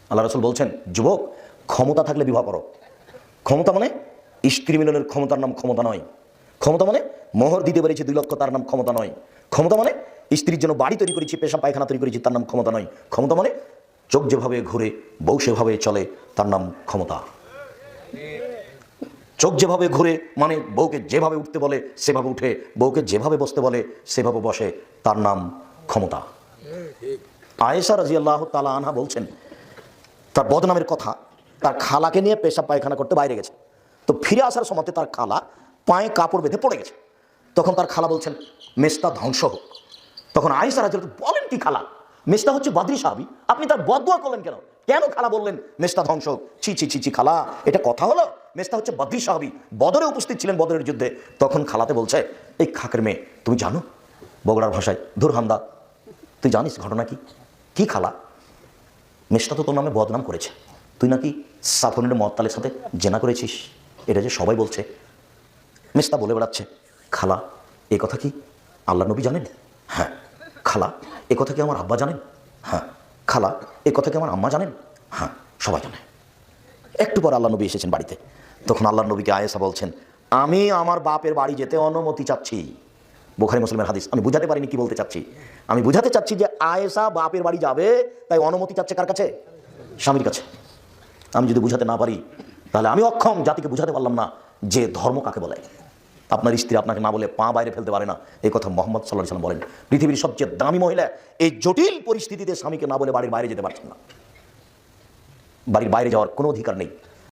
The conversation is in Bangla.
আল্লাহ রাসূল বলছেন, যুবক, ক্ষমতা থাকলে বিবাহ করো। ক্ষমতা মানে স্ত্রী মিলনের ক্ষমতার নাম ক্ষমতা নয়। ক্ষমতা মানে মোহর দিতে পেরেছি 2 লক্ষ, তার নাম ক্ষমতা নয়। ক্ষমতা মানে স্ত্রীর জন্য বাড়ি তৈরি করেছি, পেশা পায়খানা তৈরি করেছি, তার নাম ক্ষমতা নয়। ক্ষমতা মানে চোখ যেভাবে ঘুরে বউ সেভাবে চলে, তার নাম ক্ষমতা। চোখ যেভাবে ঘুরে মানে বউকে যেভাবে উঠতে বলে সেভাবে উঠে, বউকে যেভাবে বসতে বলে সেভাবে বসে, তার নাম ক্ষমতা। আয়েশা রাদিয়াল্লাহু তাআলা আনহা বলছেন, তার বদনামের কথা, তার খালাকে নিয়ে পেশাব পায়খানা করতে বাইরে গেছে। তো ফিরে আসার সময় তার খালা পায়ে কাপড় বেঁধে পড়ে গেছে। তখন তার খালা বলছেন, মেজটা ধ্বংস হোক। তখন আয়েশা রাদিয়াল্লাহু বলেন, কি খালা? মেজটা হচ্ছে বদরি সাহাবী, আপনি তার বদদুয়া করলেন কেন? কেন খালা বললেন মেজটা ধ্বংস হোক? ছি ছি ছি ছি খালা, এটা কথা হলো? মেজটা হচ্ছে বদরি সাহাবী, বদরে উপস্থিত ছিলেন, বদরের যুদ্ধে। তখন খালাতে বলছে, এই খাকের মেয়ে, তুমি জানো বগুড়ার ভাষায় ধুরহান্দা, তুই জানিস ঘটনা কি? কি খালা? মেজটা তো তোর নামে বদনাম করেছে, তুই নাকি সাফনের মত্তালের সাথে জেনা করেছিস, এটা যে সবাই বলছে। মেজটা বলে বেড়াচ্ছে, খালা এ কথা কি আল্লাহ নবী জানেন? হ্যাঁ। খালা এ কথা কি আমার আব্বা জানেন? হ্যাঁ। খালা এ কথা কি আমার আম্মা জানেন? হ্যাঁ, সবাই জানে। একটু পর আল্লাহ নবী এসেছেন বাড়িতে। তখন আল্লাহ নবীকে আয়েশা বলছেন, আমি আমার বাপের বাড়ি যেতে অনুমতি চাচ্ছি। বুখারী মুসলিমের হাদিস। আমি বুঝাতে পারিনি কি বলতে চাচ্ছি। আমি বুঝাতে চাচ্ছি যে আয়েশা বাপের বাড়ি যাবে, তাই অনুমতি চাচ্ছে কার কাছে? স্বামীর কাছে। আমি যদি বুঝাতে না পারি, তাহলে আমি অক্ষম, জাতিকে বুঝাতে পারলাম না যে ধর্ম কাকে বলে। আপনার স্ত্রী আপনাকে না বলে পা বাইরে ফেলতে পারে না, এই কথা মুহাম্মদ সাল্লাল্লাহু আলাইহি ওয়াসাল্লাম বলেন। পৃথিবীর সবচেয়ে দামি মহিলা এই জটিল পরিস্থিতিতে স্বামীকে না বলে বাড়ির বাইরে যেতে পারছেন না। বাড়ির বাইরে যাওয়ার কোনো অধিকার নেই।